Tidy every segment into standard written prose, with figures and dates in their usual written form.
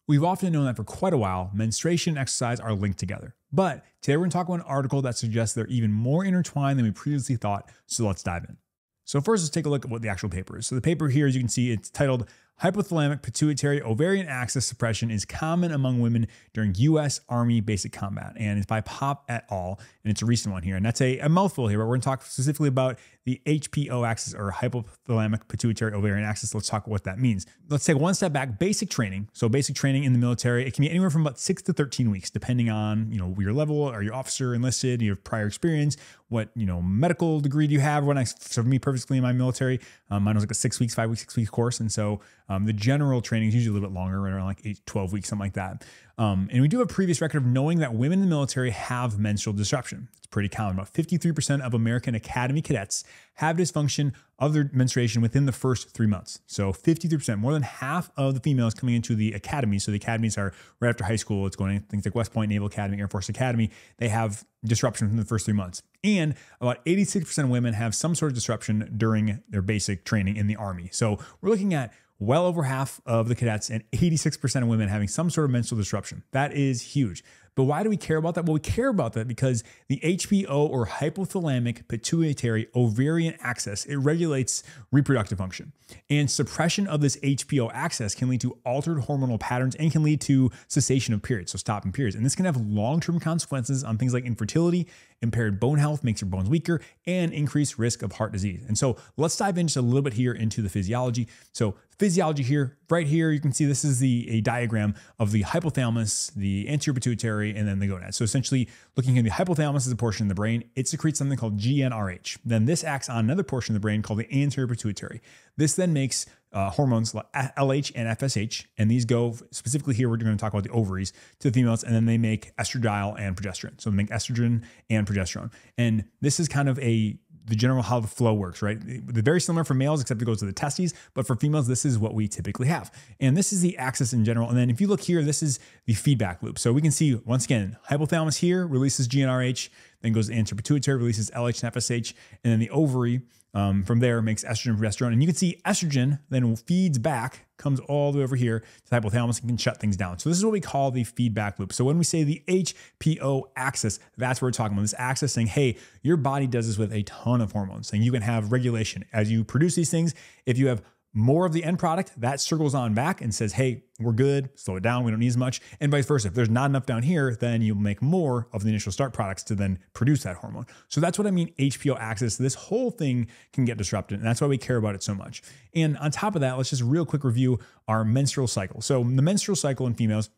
We've often known that for quite a while, menstruation and exercise are linked together. But today we're going to talk about an article that suggests they're even more intertwined than we previously thought, so let's dive in. So first, let's take a look at what the actual paper is. So the paper here, as you can see, it's titled Hypothalamic Pituitary Ovarian Axis Suppression is Common Among Women During U.S. Army Basic Combat. And it's by Popp et al. And it's a recent one here. And that's a mouthful here, but we're going to talk specifically about the HPO axis, or hypothalamic pituitary ovarian axis. Let's talk about what that means. Let's take one step back. Basic training. So basic training in the military, it can be anywhere from about 6 to 13 weeks, depending on, your level. Are you officer, enlisted, you have prior experience, what, medical degree do you have? For me, personally, in my military, mine was like a 6 weeks, 5 weeks, 6 weeks course. And so the general training is usually a little bit longer, right around like 8, 12 weeks, something like that. And we do have a previous record of knowing that women in the military have menstrual disruption. It's pretty common. About 53% of American Academy cadets have dysfunction of their menstruation within the first 3 months. So 53%, more than half of the females coming into the academy. So the academies are right after high school. It's going to things like West Point, Naval Academy, Air Force Academy. They have disruption within the first 3 months. And about 86% of women have some sort of disruption during their basic training in the Army. So we're looking at well over half of the cadets and 86% of women having some sort of menstrual disruption. That is huge. But why do we care about that? Well, we care about that because the HPO, or hypothalamic pituitary ovarian axis, it regulates reproductive function. And suppression of this HPO axis can lead to altered hormonal patterns and can lead to cessation of periods, so stopping periods. And this can have long-term consequences on things like infertility, impaired bone health, makes your bones weaker, and increased risk of heart disease. And so let's dive in just a little bit here into the physiology. So physiology here, right here, you can see this is a diagram of the hypothalamus, the anterior pituitary, and then the gonad. So essentially looking at the hypothalamus as a portion of the brain, it secretes something called GnRH. Then this acts on another portion of the brain called the anterior pituitary. This then makes hormones like LH and FSH, and these go specifically here, we're going to talk about the ovaries to the females, and then they make estradiol and progesterone. So they make estrogen and progesterone. And this is kind of the general how the flow works, right? They're very similar for males, except it goes to the testes, but for females, this is what we typically have. And this is the axis in general. And then if you look here, this is the feedback loop. So we can see, once again, hypothalamus here releases GnRH, then goes to anterior pituitary, releases LH and FSH, and then the ovary from there makes estrogen and progesterone. And you can see estrogen then feeds back, comes all the way over here to the hypothalamus and can shut things down. So this is what we call the feedback loop. So when we say the HPO axis, that's what we're talking about. This axis saying, hey, your body does this with a ton of hormones, saying you can have regulation as you produce these things. If you have more of the end product, that circles on back and says, hey, we're good, slow it down, we don't need as much. And vice versa. If there's not enough down here, then you'll make more of the initial start products to then produce that hormone. So that's what I mean, HPO axis. This whole thing can get disrupted, and that's why we care about it so much. And on top of that, let's just real quick review our menstrual cycle. So the menstrual cycle in females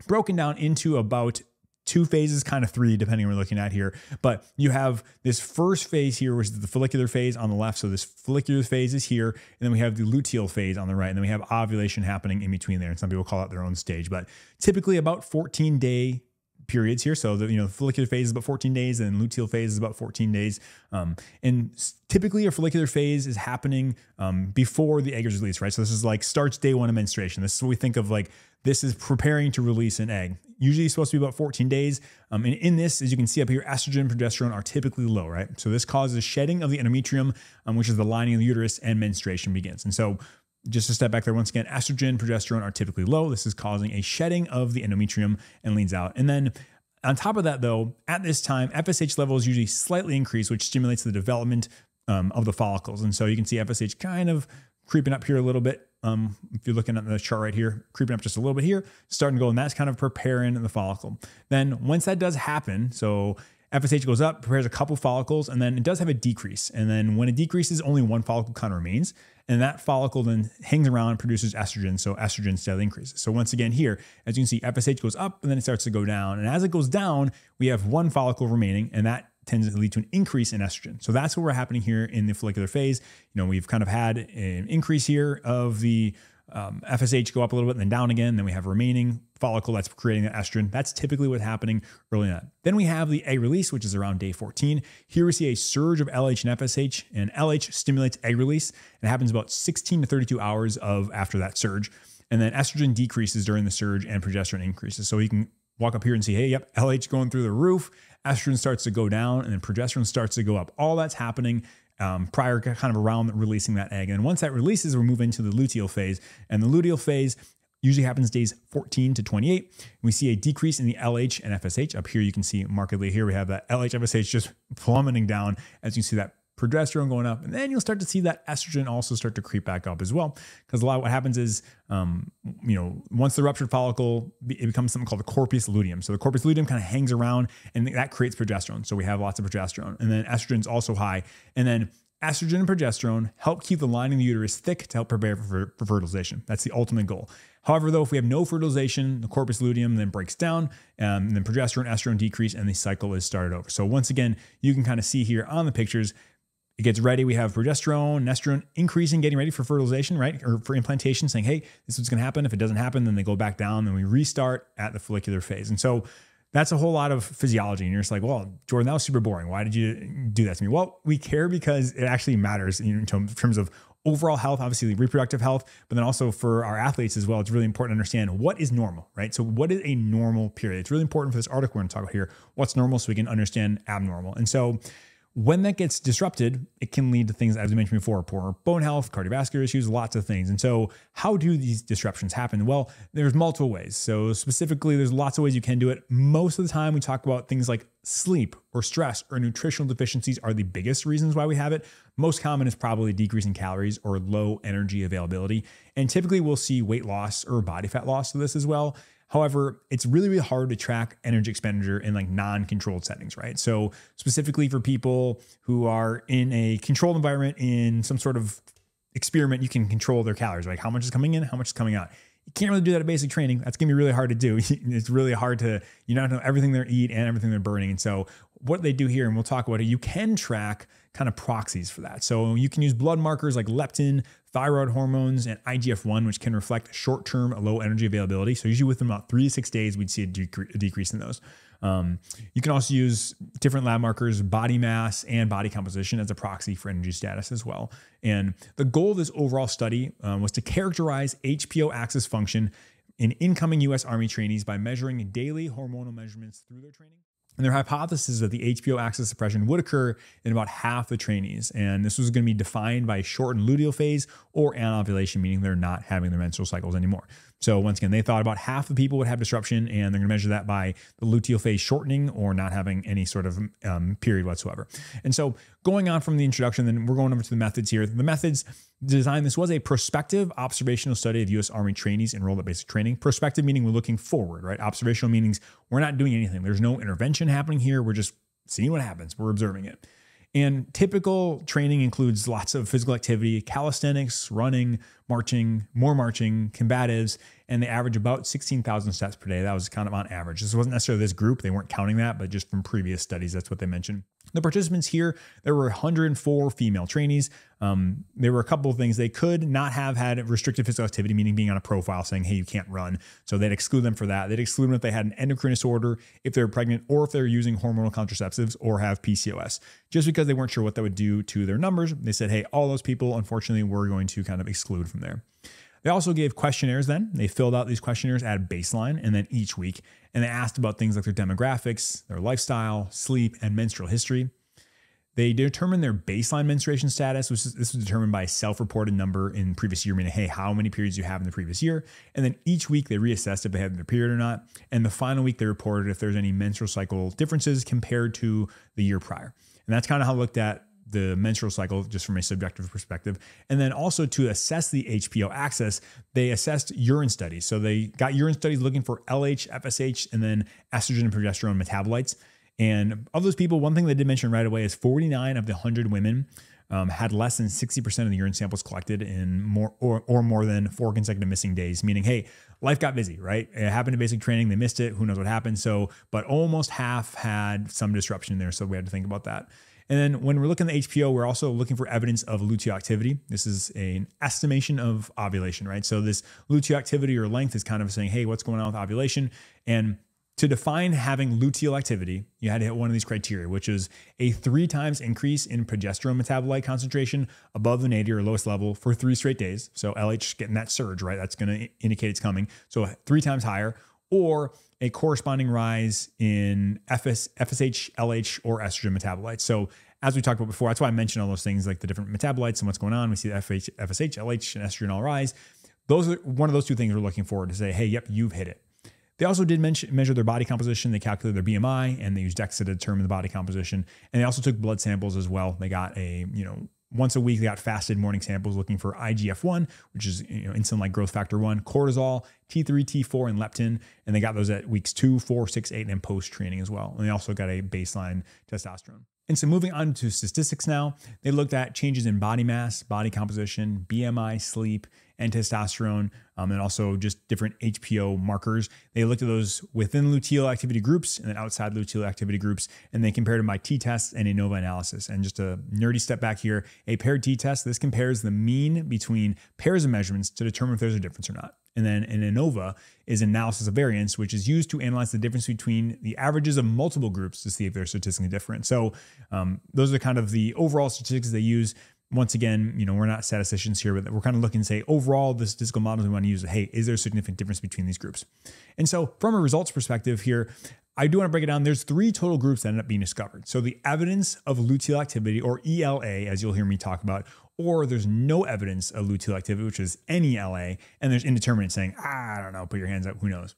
broken down into about 2 phases, kind of 3, depending on what we're looking at here. But you have this first phase here, which is the follicular phase on the left. So this follicular phase is here. And then we have the luteal phase on the right. And then we have ovulation happening in between there. And some people call it their own stage, but typically about 14-day periods here. So the follicular phase is about 14 days and luteal phase is about 14 days. And typically a follicular phase is happening before the egg is released, right? So this is like starts day 1 of menstruation. This is what we think of like, this is preparing to release an egg. Usually it's supposed to be about 14 days. And in this, as you can see up here, estrogen and progesterone are typically low, right? So this causes shedding of the endometrium, which is the lining of the uterus, and menstruation begins. And so just to step back there, once again, estrogen, progesterone are typically low. This is causing a shedding of the endometrium and leans out. And then on top of that, though, at this time, FSH levels usually slightly increase, which stimulates the development of the follicles. And so you can see FSH kind of creeping up here a little bit. If you're looking at the chart right here, creeping up just a little bit here, starting to go, and that's kind of preparing the follicle. Then once that does happen, so FSH goes up, prepares a couple follicles, and then it does have a decrease. And then when it decreases, only one follicle kind of remains. And that follicle then hangs around and produces estrogen. So estrogen steadily increases. So once again here, as you can see, FSH goes up and then it starts to go down. And as it goes down, we have one follicle remaining, and that tends to lead to an increase in estrogen. So that's what we're happening here in the follicular phase. We've kind of had an increase here of the FSH go up a little bit and then down again. Then we have remaining follicle that's creating the estrogen. That's typically what's happening early on. Then we have the egg release, which is around day 14. Here we see a surge of LH and FSH, and LH stimulates egg release. It happens about 16 to 32 hours after that surge. And then estrogen decreases during the surge and progesterone increases. So you can walk up here and see, hey, yep, LH going through the roof, estrogen starts to go down, and then progesterone starts to go up. All that's happening prior, kind of around releasing that egg. And once that releases, we move into the luteal phase. And the luteal phase usually happens days 14 to 28. We see a decrease in the LH and FSH. Up here, you can see markedly here, we have that LH, FSH just plummeting down as you see that progesterone going up, and then you'll start to see that estrogen also start to creep back up as well. Because a lot of what happens is, once the ruptured follicle, it becomes something called the corpus luteum. So the corpus luteum kind of hangs around, and that creates progesterone. So we have lots of progesterone, and then estrogen's also high, and then estrogen and progesterone help keep the lining of the uterus thick to help prepare for fertilization. That's the ultimate goal. However, though, if we have no fertilization, the corpus luteum then breaks down, and then progesterone, estrogen decrease, and the cycle is started over. So once again, you can kind of see here on the pictures, it gets ready. We have progesterone and estrogen increasing, getting ready for fertilization, right? Or for implantation, saying, hey, this is what's going to happen. If it doesn't happen, then they go back down and we restart at the follicular phase. And so that's a whole lot of physiology. And you're just like, well, Jordan, that was super boring. Why did you do that to me? Well, we care because it actually matters in terms of overall health, obviously reproductive health, but then also for our athletes as well. It's really important to understand what is normal, right? So what is a normal period? It's really important for this article we're going to talk about here, what's normal, so we can understand abnormal. And so when that gets disrupted, it can lead to things, as we mentioned before, poor bone health, cardiovascular issues, lots of things. And so how do these disruptions happen? Well, there's multiple ways. So specifically, there's lots of ways you can do it. Most of the time, we talk about things like sleep or stress or nutritional deficiencies are the biggest reasons why we have it. Most common is probably decreasing calories or low energy availability. And typically, we'll see weight loss or body fat loss to this as well. However, it's really, really hard to track energy expenditure in like non-controlled settings, right? So specifically for people who are in a controlled environment in some sort of experiment, you can control their calories, like how much is coming in, how much is coming out. You can't really do that at basic training. That's gonna be really hard to do. It's really hard to, know everything they eat and everything they're burning. And so what they do here, and we'll talk about it, you can track kind of proxies for that. So you can use blood markers like leptin, thyroid hormones, and IGF-1, which can reflect short-term low energy availability. So usually within about 3 to 6 days, we'd see a decrease in those. You can also use different lab markers, body mass and body composition, as a proxy for energy status as well. And the goal of this overall study was to characterize HPO axis function in incoming U.S. Army trainees by measuring daily hormonal measurements through their training. And their hypothesis is that the HPO axis suppression would occur in about half the trainees. And this was going to be defined by shortened luteal phase or anovulation, meaning they're not having their menstrual cycles anymore. So once again, they thought about half the people would have disruption, and they're going to measure that by the luteal phase shortening or not having any sort of period whatsoever. And so going on from the introduction, then we're going over to the methods here. The methods designed, this was a prospective observational study of U.S. Army trainees enrolled at basic training. Prospective meaning we're looking forward, right? Observational meanings we're not doing anything. There's no intervention happening here. We're just seeing what happens. We're observing it. And typical training includes lots of physical activity, calisthenics, running, marching, more marching, combatives, and they average about 16,000 steps per day. That was kind of on average. This wasn't necessarily this group. They weren't counting that, but just from previous studies, that's what they mentioned. The participants here, there were 104 female trainees. There were a couple of things. They could not have had restricted physical activity, meaning being on a profile saying, hey, you can't run. So they'd exclude them for that. They'd exclude them if they had an endocrine disorder, if they were pregnant, or if they're using hormonal contraceptives or have PCOS. Just because they weren't sure what that would do to their numbers, they said, hey, all those people, unfortunately, we're going to kind of exclude from there. They also gave questionnaires then. They filled out these questionnaires at baseline and then each week. And they asked about things like their demographics, their lifestyle, sleep, and menstrual history. They determined their baseline menstruation status, which this was determined by a self-reported number in previous year, meaning, hey, how many periods you have in the previous year. And then each week they reassessed if they had their period or not. And the final week they reported if there's any menstrual cycle differences compared to the year prior. And that's kind of how I looked at the menstrual cycle just from a subjective perspective. And then also to assess the HPO axis, they assessed urine studies. So they got urine studies looking for LH, FSH, and then estrogen and progesterone metabolites. And of those people, one thing they did mention right away is 49 of the 100 women had less than 60% of the urine samples collected in more than 4 consecutive missing days, meaning, hey, life got busy, right? It happened in basic training. They missed it. Who knows what happened? So, but almost half had some disruption there. So we had to think about that. And then when we're looking at the HPO, we're also looking for evidence of luteal activity. This is an estimation of ovulation, right? So this luteal activity or length is kind of saying, hey, what's going on with ovulation? And to define having luteal activity, you had to hit one of these criteria, which is a 3 times increase in progesterone metabolite concentration above the nadir or lowest level for 3 straight days. So LH getting that surge, right? That's going to indicate it's coming. So 3 times higher, or a corresponding rise in FSH, LH, or estrogen metabolites. So as we talked about before, that's why I mentioned all those things like the different metabolites and what's going on. We see the FSH, LH, and estrogen all rise. those are one of those two things we're looking for to say, hey, yep, you've hit it. They also did measure their body composition. They calculated their BMI and they used DEXA to determine the body composition. And they also took blood samples as well. They got once a week, they got fasted morning samples looking for IGF-1, which is insulin-like growth factor 1, cortisol, T3, T4, and leptin. And they got those at weeks 2, 4, 6, 8, and post-training as well. And they also got a baseline testosterone. And so moving on to statistics now, they looked at changes in body mass, body composition, BMI, sleep, and testosterone, and also just different HPO markers. They looked at those within luteal activity groups and then outside luteal activity groups, and they compared them by t-tests and ANOVA analysis. And just a nerdy step back here, a paired t-test, this compares the mean between pairs of measurements to determine if there's a difference or not. And then an ANOVA is analysis of variance, which is used to analyze the difference between the averages of multiple groups to see if they're statistically different. So those are kind of the overall statistics they use. Once again, we're not statisticians here, but we're kind of looking to say overall, the statistical models we want to use, hey, is there a significant difference between these groups? And so from a results perspective here, I do want to break it down. There's 3 total groups that ended up being discovered. So the evidence of luteal activity, or ELA, as you'll hear me talk about, or there's no evidence of luteal activity, which is NELA, and there's indeterminate saying, I don't know, put your hands up, who knows?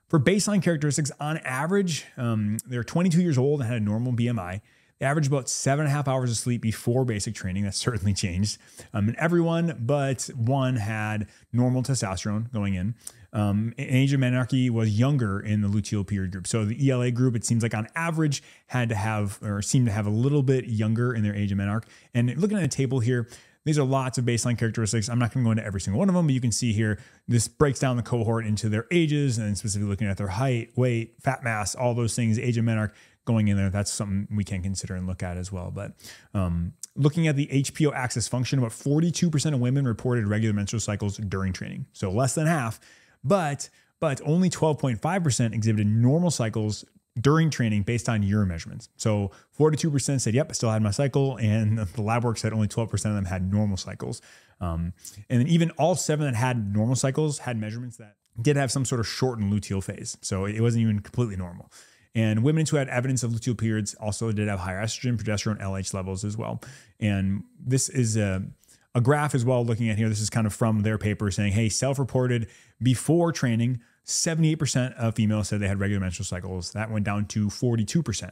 For baseline characteristics, on average, they're 22 years old and had a normal BMI. They averaged about 7.5 hours of sleep before basic training. That's certainly changed. And everyone but one had normal testosterone going in. Age of menarche was younger in the luteal period group. So the ELA group, it seems like on average had to have, or seemed to have a little bit younger in their age of menarche. And looking at a table here, these are lots of baseline characteristics. I'm not going to go into every single one of them, but you can see here, this breaks down the cohort into their ages and specifically looking at their height, weight, fat mass, all those things, age of menarche going in there. That's something we can consider and look at as well. But looking at the HPO axis function, about 42% of women reported regular menstrual cycles during training. So less than half, but only 12.5% exhibited normal cycles during training based on urine measurements. So 42% said, yep, I still had my cycle. And the lab work said only 12% of them had normal cycles. And then even all 7 that had normal cycles had measurements that did have some sort of shortened luteal phase. So it wasn't even completely normal. And women who had evidence of luteal periods also did have higher estrogen, progesterone, LH levels as well. And this is a graph as well looking at here. This is kind of from their paper saying, hey, self-reported before training, 78% of females said they had regular menstrual cycles. That went down to 42%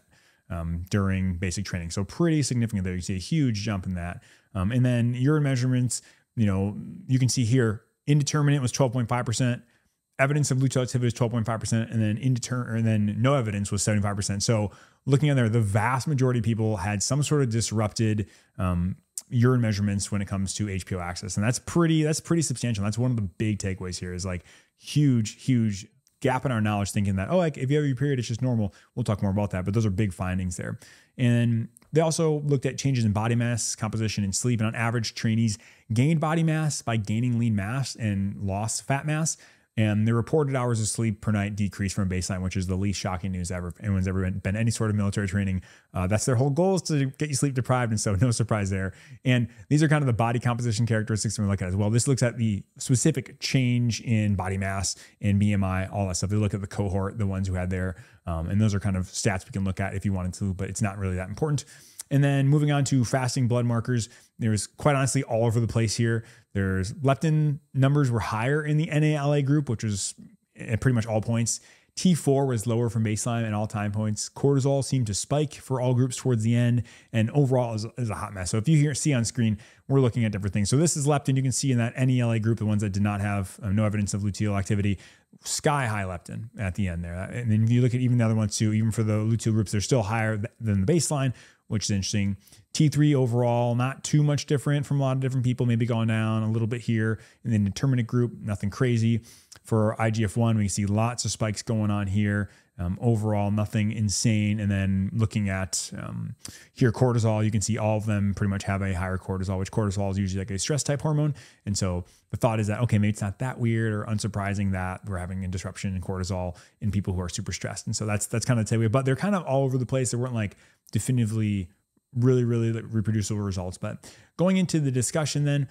during basic training. So pretty significant there. You see a huge jump in that. And then urine measurements, you can see here, indeterminate was 12.5%. Evidence of luteal activity is 12.5%, and then no evidence was 75%. So looking at there, the vast majority of people had some sort of disrupted urine measurements when it comes to HPO axis. And that's pretty substantial. That's one of the big takeaways here is like huge gap in our knowledge thinking that, like if you have your period, it's just normal. We'll talk more about that, but those are big findings there. And they also looked at changes in body mass, composition, and sleep. And on average, trainees gained body mass by gaining lean mass and lost fat mass. And their reported hours of sleep per night decreased from baseline, which is the least shocking news ever. If anyone's ever been any sort of military training, that's their whole goal is to get you sleep deprived. And so no surprise there. And these are kind of the body composition characteristics we look at as well. This looks at the specific change in body mass and BMI, all that stuff. They look at the cohort, the ones who had there. And those are kind of stats we can look at if you wanted to, but it's not really that important. And then moving on to fasting blood markers, there's quite honestly all over the place here. There's leptin numbers were higher in the NALA group, which was at pretty much all points. T4 was lower from baseline at all time points. Cortisol seemed to spike for all groups towards the end, and overall is a hot mess. So if you see on screen, we're looking at different things. So this is leptin. You can see in that NELA group, the ones that did not have no evidence of luteal activity, sky high leptin at the end there. And then if you look at even the other ones too, even for the luteal groups, they're still higher than the baseline, which is interesting. T3 overall, not too much different from a lot of different people, maybe going down a little bit here. And then determinate group, nothing crazy. For IGF-1, we see lots of spikes going on here. Overall, nothing insane. And then looking at here, cortisol, you can see all of them pretty much have a higher cortisol, which cortisol is usually like a stress type hormone. And so the thought is that, okay, maybe it's not that weird or unsurprising that we're having a disruption in cortisol in people who are super stressed. And so that's kind of the takeaway, but they're kind of all over the place. They weren't like definitively really reproducible results. But going into the discussion then,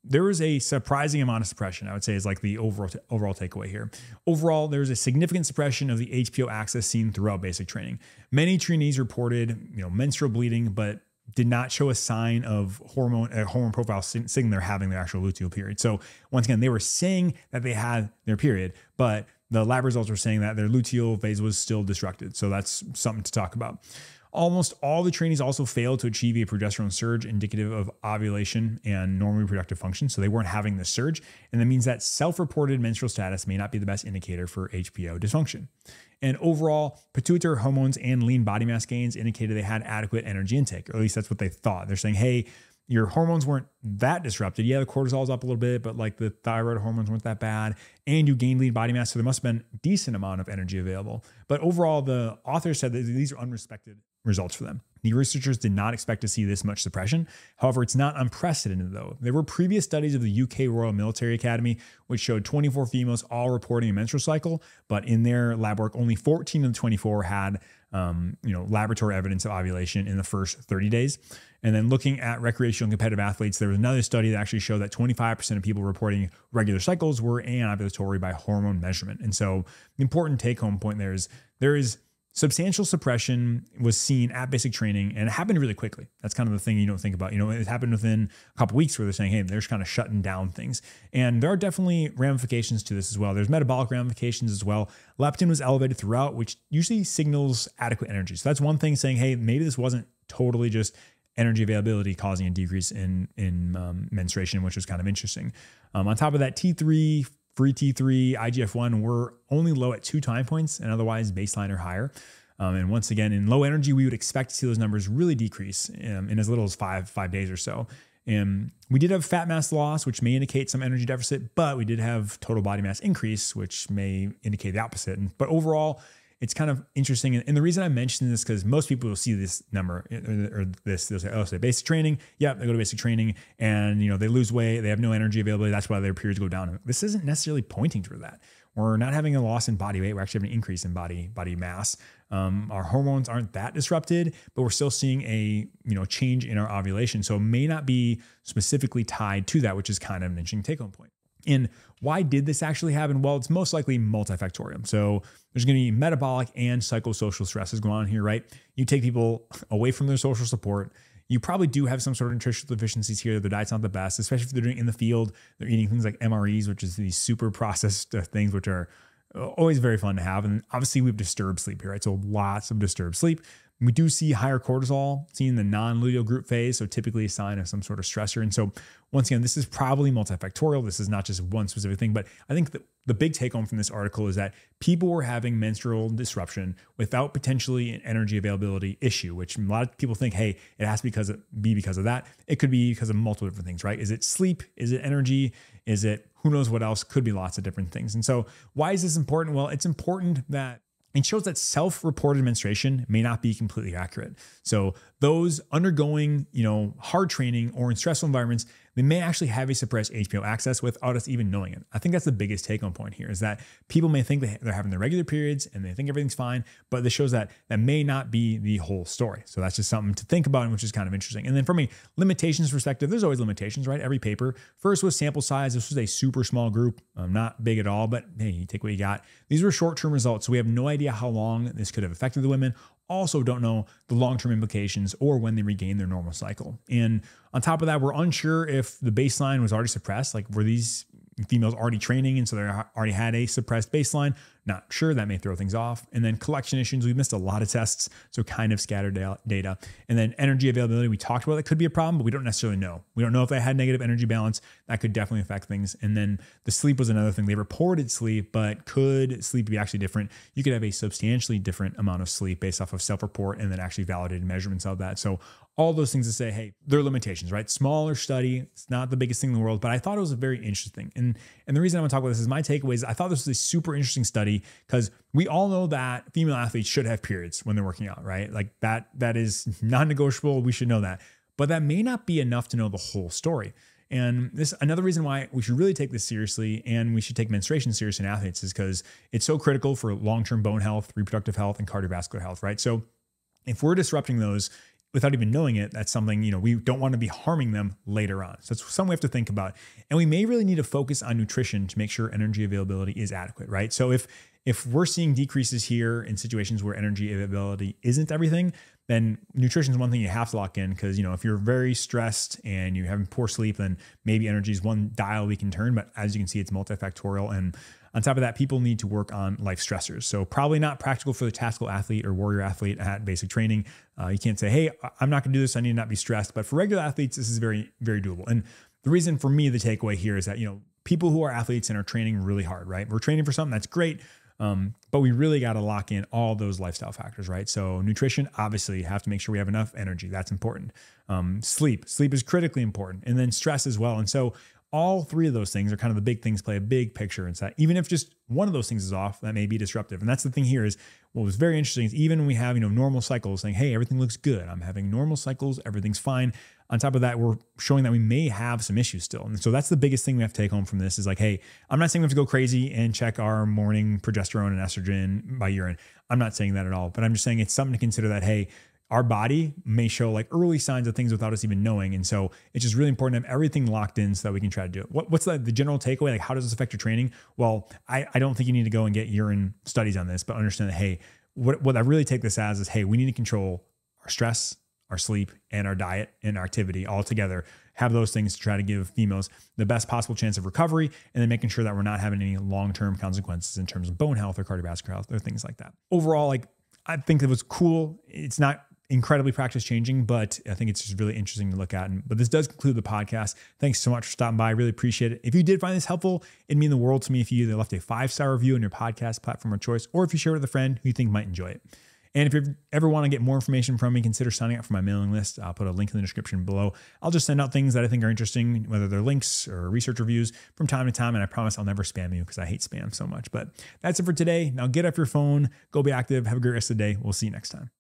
there was a surprising amount of suppression, I would say, is like the overall takeaway here. Overall, there was a significant suppression of the HPO axis seen throughout basic training. Many trainees reported, menstrual bleeding, but did not show a sign of hormone profile signaling they're having their actual luteal period. So once again, they were saying that they had their period, but the lab results were saying that their luteal phase was still disrupted. So that's something to talk about. Almost all the trainees also failed to achieve a progesterone surge indicative of ovulation and normal reproductive function. So they weren't having the surge. And that means that self-reported menstrual status may not be the best indicator for HPO dysfunction. And overall, pituitary hormones and lean body mass gains indicated they had adequate energy intake, or at least that's what they thought. They're saying, hey, your hormones weren't that disrupted. Yeah, the cortisol's up a little bit, but like the thyroid hormones weren't that bad. And you gained lean body mass, so there must have been a decent amount of energy available. But overall, the authors said that these are unrespected results for them. The researchers did not expect to see this much suppression. However, it's not unprecedented though. There were previous studies of the UK Royal Military Academy, which showed 24 females all reporting a menstrual cycle, but in their lab work, only 14 of the 24 had laboratory evidence of ovulation in the first 30 days. And then looking at recreational and competitive athletes, there was another study that actually showed that 25% of people reporting regular cycles were anovulatory by hormone measurement. And so the important take-home point there is substantial suppression was seen at basic training, and it happened really quickly. That's kind of the thing you don't think about. It happened within a couple of weeks where they're saying, hey, they're just kind of shutting down things. And there are definitely ramifications to this as well. There's metabolic ramifications as well. Leptin was elevated throughout, which usually signals adequate energy. So that's one thing saying, hey, maybe this wasn't totally just energy availability causing a decrease in menstruation, which was kind of interesting. On top of that, T3, free T3, IGF-1 were only low at 2 time points and otherwise baseline or higher. And once again, in low energy, we would expect to see those numbers really decrease in as little as five days or so. We did have fat mass loss, which may indicate some energy deficit, but we did have total body mass increase, which may indicate the opposite. But overall, it's kind of interesting. And the reason I mentioned this, because most people will see this number or this, they'll say, oh, so basic training. Yeah, they go to basic training and, they lose weight. They have no energy availability. That's why their periods go down. This isn't necessarily pointing to that. We're not having a loss in body weight. We're actually having an increase in body mass. Our hormones aren't that disrupted, but we're still seeing a change in our ovulation. So it may not be specifically tied to that, which is kind of an interesting take-home point. And why did this actually happen? Well, it's most likely multifactorial. So there's going to be metabolic and psychosocial stresses going on here, right? You take people away from their social support. You probably do have some sort of nutritional deficiencies here. Their diet's not the best, especially if they're doing it in the field. They're eating things like MREs, which is these super processed things, which are always very fun to have. And obviously we have disturbed sleep here, right? So lots of disturbed sleep. We do see higher cortisol seen in the non-luteal group phase, so typically a sign of some sort of stressor. And so once again, this is probably multifactorial. This is not just one specific thing, but I think the big take home from this article is that people were having menstrual disruption without potentially an energy availability issue, which a lot of people think, hey, it has to be because of that. It could be because of multiple different things, right? Is it sleep? Is it energy? Is it who knows what else? Could be lots of different things. And so why is this important? Well, it's important that it shows that self-reported menstruation may not be completely accurate. So those undergoing, hard training or in stressful environments, they may actually have a suppressed HPO access without us even knowing it. I think that's the biggest take-home point here is that people may think they're having their regular periods and they think everything's fine, but this shows that that may not be the whole story. So that's just something to think about, which is kind of interesting. And then from a limitations perspective, there's always limitations, right? Every paper. First was sample size. This was a super small group, not big at all, but hey, you take what you got. These were short-term results, so we have no idea how long this could have affected the women. Also don't know the long-term implications or when they regain their normal cycle. And on top of that, we're unsure if the baseline was already suppressed. Like, were these females already training and so they already had a suppressed baseline? Not sure. That may throw things off. And then collection issues, we missed a lot of tests, so kind of scattered data. And then energy availability, we talked about that could be a problem, but we don't necessarily know. We don't know if they had negative energy balance. That could definitely affect things. And then the sleep was another thing. They reported sleep, but could sleep be actually different? You could have a substantially different amount of sleep based off of self-report and then actually validated measurements of that. So all those things to say, hey, there are limitations, right? Smaller study, it's not the biggest thing in the world, but I thought it was very interesting. And the reason I want to talk about this is my takeaway is I thought this was a super interesting study because we all know that female athletes should have periods when they're working out, right? Like that is non-negotiable. We should know that, but that may not be enough to know the whole story. And this another reason why we should really take this seriously and we should take menstruation seriously in athletes is because it's so critical for long-term bone health, reproductive health, and cardiovascular health, right? So if we're disrupting those without even knowing it, that's something, we don't want to be harming them later on. So it's something we have to think about. And we may really need to focus on nutrition to make sure energy availability is adequate, right? So if we're seeing decreases here in situations where energy availability isn't everything, then nutrition is one thing you have to lock in because, if you're very stressed and you're having poor sleep, then maybe energy is one dial we can turn. But as you can see, it's multifactorial. And on top of that, people need to work on life stressors. So probably not practical for the tactical athlete or warrior athlete at basic training. You can't say, hey, I'm not going to do this. I need to not be stressed. But for regular athletes, this is very, very doable. And the reason for me, the takeaway here is that, people who are athletes and are training really hard, right? We're training for something that's great. But we really got to lock in all those lifestyle factors, right? So nutrition, obviously you have to make sure we have enough energy. That's important. Sleep is critically important. And then stress as well. And so all three of those things are kind of the big things, play a big picture inside. Even if just one of those things is off, that may be disruptive. And that's the thing here is what was very interesting is even when we have, normal cycles saying, hey, everything looks good. I'm having normal cycles. Everything's fine. On top of that, we're showing that we may have some issues still. And so that's the biggest thing we have to take home from this is like, hey, I'm not saying we have to go crazy and check our morning progesterone and estrogen by urine. I'm not saying that at all, but I'm just saying it's something to consider that, hey, our body may show like early signs of things without us even knowing. And so it's just really important to have everything locked in so that we can try to do it. What's the general takeaway? Like, how does this affect your training? Well, I don't think you need to go and get urine studies on this, but understand that, hey, what I really take this as is, hey, we need to control our stress, our sleep, and our diet and our activity all together. Have those things to try to give females the best possible chance of recovery, and then making sure that we're not having any long-term consequences in terms of bone health or cardiovascular health or things like that. Overall, like, I think it was cool. It's not incredibly practice changing, but I think it's just really interesting to look at. But this does conclude the podcast. Thanks so much for stopping by. I really appreciate it. If you did find this helpful, it'd mean the world to me if you either left a 5-star review on your podcast platform of choice, or if you share it with a friend who you think might enjoy it. And if you ever want to get more information from me, consider signing up for my mailing list. I'll put a link in the description below. I'll just send out things that I think are interesting, whether they're links or research reviews from time to time. And I promise I'll never spam you because I hate spam so much. But that's it for today. Now get off your phone, go be active, have a great rest of the day. We'll see you next time.